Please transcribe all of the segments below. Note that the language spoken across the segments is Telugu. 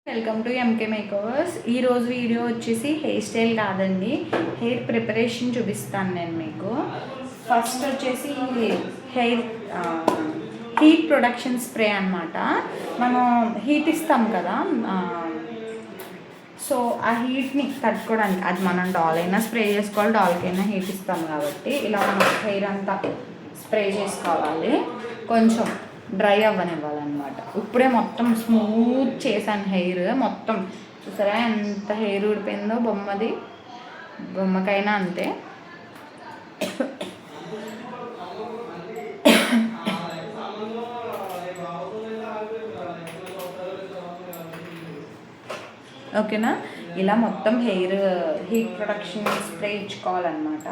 Welcome to MK makeovers. ఈరోజు వీడియో వచ్చేసి హెయిర్ స్టైల్ కాదండి, హెయిర్ ప్రిపరేషన్ చూపిస్తాను నేను మీకు. ఫస్ట్ వచ్చేసి హెయిర్ హీట్ ప్రొడక్షన్ స్ప్రే అనమాట. మనం హీట్ ఇస్తాం కదా, సో ఆ హీట్ని తట్టుకోవడానికి, అది మనం డాల్ అయినా స్ప్రే చేసుకోవాలి, డాల్కైనా హీట్ ఇస్తాం కాబట్టి ఇలా మనం హెయిర్ అంతా స్ప్రే చేసుకోవాలి. కొంచెం డ్రై అవ్వనివ్వాలన్నమాట. ఇప్పుడే మొత్తం స్మూత్ చేశాను హెయిర్ మొత్తం. చూసారా ఎంత హెయిర్ ఊడిపోయిందో, బొమ్మకైనా అంతే. ఓకేనా, ఇలా మొత్తం హెయిర్ హీట్ ప్రొటెక్షన్ స్ప్రే ఇచ్చుకోవాలన్నమాట.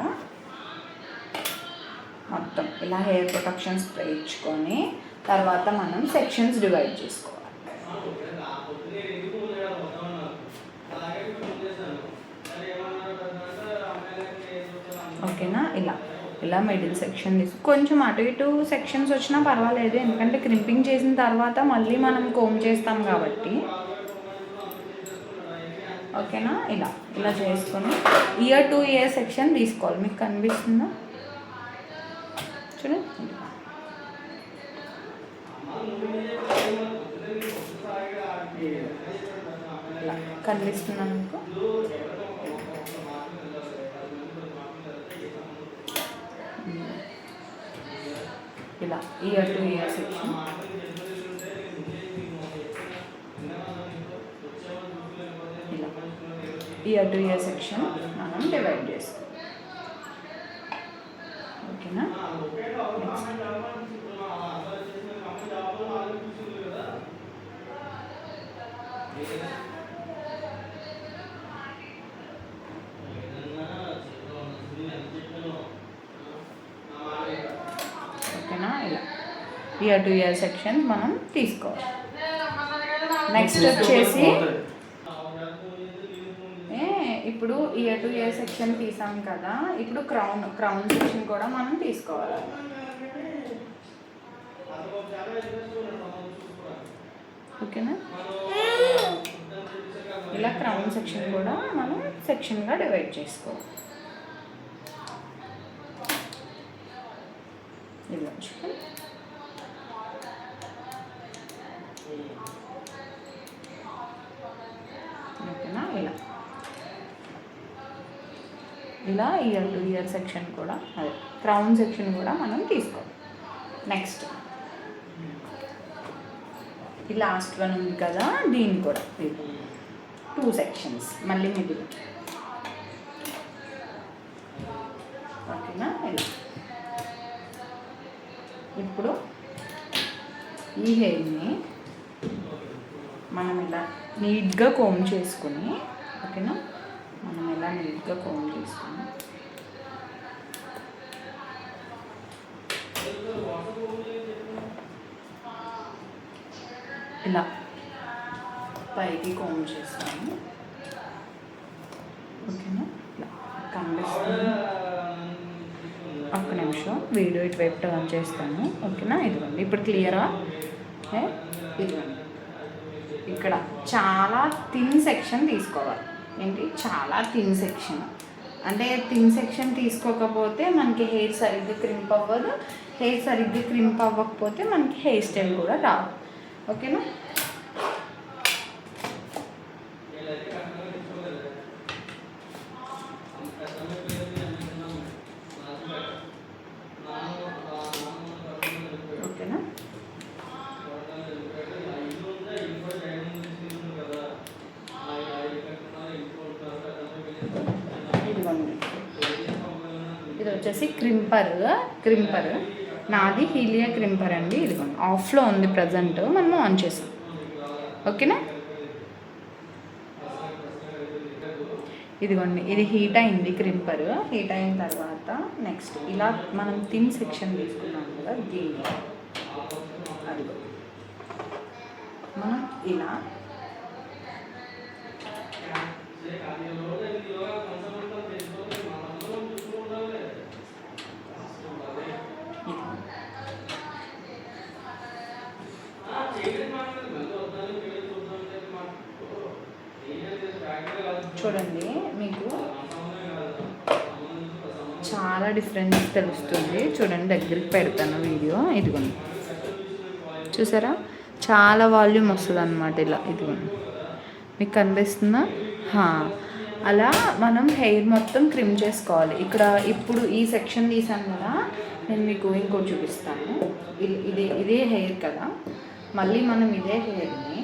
మొత్తం ఇలా హెయిర్ ప్రొటెక్షన్ స్ప్రే ఇచ్చుకొని తర్వాత మనం సెక్షన్స్ డివైడ్ చేసుకోవాలి. ఓకేనా, ఇలా మిడిల్ సెక్షన్ కొంచెం అటు ఇటు సెక్షన్స్ వచ్చినా పర్వాలేదు, ఎందుకంటే క్రింపింగ్ చేసిన తర్వాత మళ్ళీ మనం కోమ్ చేస్తాం కాబట్టి. ఓకేనా, ఇలా చేసుకొని ఇయర్ టు ఇయర్ సెక్షన్ తీసుకోవాలి. మీకు కనిపిస్తుందా చూడండి, కనిపిస్తున్నాను మీకు. ఇలా ఇయర్ టు ఇయర్ సెక్షన్. ఇలా ఇయర్ టు ఇయర్ సెక్షన్ మనం డివైడ్ చేసుకోవాలి. ఓకేనా, ఓకేనా, ఇలా ఇయర్ టు ఇయర్ సెక్షన్ మనం తీసుకోవాలి. నెక్స్ట్ వచ్చేసి ఇప్పుడు ఇయర్ టు ఇయర్ సెక్షన్ తీసాం కదా, ఇప్పుడు క్రౌన్ సెక్షన్ కూడా మనం తీసుకోవాలి. ఓకేనా, ఇలా క్రౌన్ సెక్షన్ కూడా మనం సెక్షన్గా డివైడ్ చేసుకోవాలి. ఇలా ఓకేనా, ఇలా ఇయర్ టు ఇయర్ సెక్షన్ కూడా, అదే క్రౌన్ సెక్షన్ కూడా మనం తీసుకోవాలి. నెక్స్ట్ ఈ లాస్ట్ వన్ ఉంది కదా, దీన్ని కూడా 2 సెక్షన్స్ మళ్ళీ మిడిల్. ఓకేనా, ఇప్పుడు ఈ హెయిర్ని మనం ఇలా నీట్గా కోమ్ చేసుకుని, ఓకేనా, మనం ఇలా నీట్గా కోమ్ చేసుకుని ఇలా పైకి కోమ్ చేస్తాము. ఓకేనా, ఇలా కనిపిస్తుంది. ఒక్క నిమిషం వీడియో ఇటువైపు టర్న్ చేస్తాను. ఓకేనా, ఇదిగోండి ఇప్పుడు క్లియరా. ఇదిగోండి ఇక్కడ చాలా థిన్ సెక్షన్ తీసుకోవాలి. ఏంటి, చాలా థిన్ సెక్షన్. అంటే థిన్ సెక్షన్ తీసుకోకపోతే మనకి హెయిర్ సరిగ్గా క్రింప్ అవ్వదు. హెయిర్ సరిగ్గా క్రింప్ అవ్వకపోతే మనకి హెయిర్ స్టైల్ కూడా రాదు. ఓకేనా, ఓకేనా, ఇది వచ్చేసి క్రింపర్ నాది హీలియా క్రింపర్ అండి. ఇదిగోండి ఆఫ్లో ఉంది ప్రజెంట్, మనం ఆన్ చేసాం. ఓకేనా, ఇదిగోండి ఇది హీట్ అయింది. క్రింపర్ హీట్ అయిన తర్వాత నెక్స్ట్ ఇలా మనం థిన్ సెక్షన్ తీసుకున్నాం కదా, దీన్ని అదిగో మనం ఇలా చూడండి, మీకు చాలా డిఫరెన్స్ తెలుస్తుంది. చూడండి, దగ్గరికి పెడతాను వీడియో. ఇదిగోండి, చూసారా, చాలా వాల్యూమ్ వస్తుంది అన్నమాట. ఇలా ఇదిగోండి, మీకు కనిపిస్తుందా? అలా మనం హెయిర్ మొత్తం క్రిమ్ చేసుకోవాలి. ఇక్కడ ఇప్పుడు ఈ సెక్షన్ తీసాను కదా, నేను మీకు ఇంకోటి చూపిస్తాను. ఇదే హెయిర్ కదా, మళ్ళీ మనం ఇదే హెయిర్ని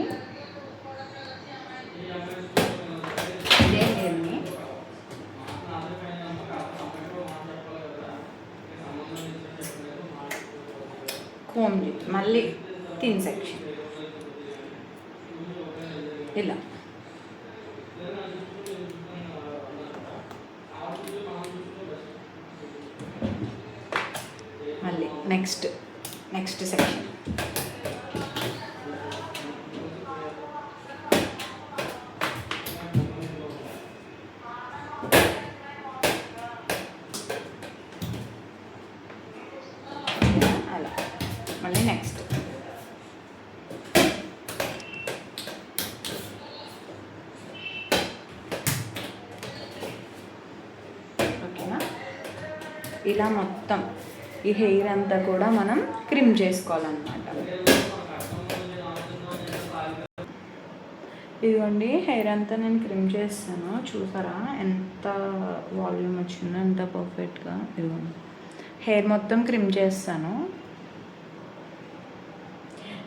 కోమ్ మళ్ళీ థిన్ సెక్షన్ ఇలా మళ్ళీ నెక్స్ట్ సెక్షన్ అలా మళ్ళీ నెక్స్ట్ ఓకేనా. ఇలా మొత్తం ఈ హెయిర్ అంతా కూడా మనం క్రిమ్ చేసుకోవాలన్నమాట. ఇదిగోండి, హెయిర్ అంతా నేను క్రిమ్ చేస్తాను. చూసారా ఎంత వాల్యూమ్ వచ్చిందో, ఎంత పర్ఫెక్ట్గా. ఇదిగోండి, హెయిర్ మొత్తం క్రిమ్ చేస్తాను.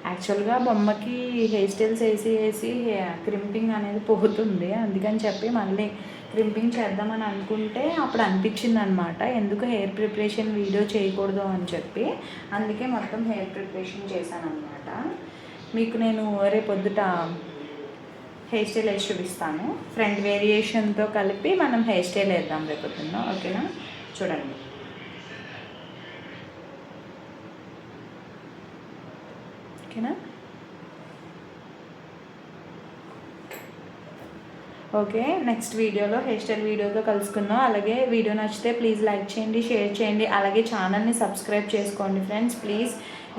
యాక్చువల్గా బొమ్మకి హెయిర్ స్టైల్స్ వేసి క్రింపింగ్ అనేది పోతుంది. అందుకని చెప్పి మళ్ళీ క్రింపింగ్ చేద్దామని అనుకుంటే అప్పుడు అనిపించింది అనమాట, ఎందుకు హెయిర్ ప్రిపరేషన్ వీడియో చేయకూడదు అని చెప్పి. అందుకే మొత్తం హెయిర్ ప్రిపరేషన్ చేశాను అనమాట. మీకు నేను రేపొద్దుట హెయిర్ స్టైల్ వేసి చూపిస్తాను. ఫ్రంట్ వేరియేషన్తో కలిపి మనం హెయిర్ స్టైల్ వేద్దాం రేపొద్దున. ఓకేనా, చూడండి. ఓకేనా. ఓకే, నెక్స్ట్ వీడియోలో హెయిర్ స్టైల్ వీడియోతో కలుసుకుందాం. అలాగే వీడియో నచ్చితే ప్లీజ్ లైక్ చేయండి, షేర్ చేయండి, అలాగే ఛానల్ని సబ్స్క్రైబ్ చేసుకోండి ఫ్రెండ్స్ ప్లీజ్.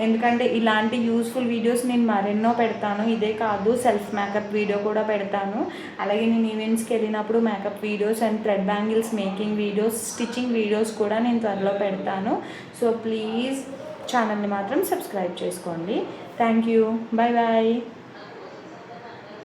ఎందుకంటే ఇలాంటి యూస్ఫుల్ వీడియోస్ నేను మరెన్నో పెడతాను. ఇదే కాదు, సెల్ఫ్ మేకప్ వీడియో కూడా పెడతాను. అలాగే నేను ఈవెంట్స్కి వెళ్ళినప్పుడు makeup videos and thread bangles making videos, stitching videos కూడా నేను త్వరలో పెడతాను. సో ప్లీజ్ ఛానల్ని మాత్రం సబ్స్క్రైబ్ చేసుకోండి. Thank you, bye bye.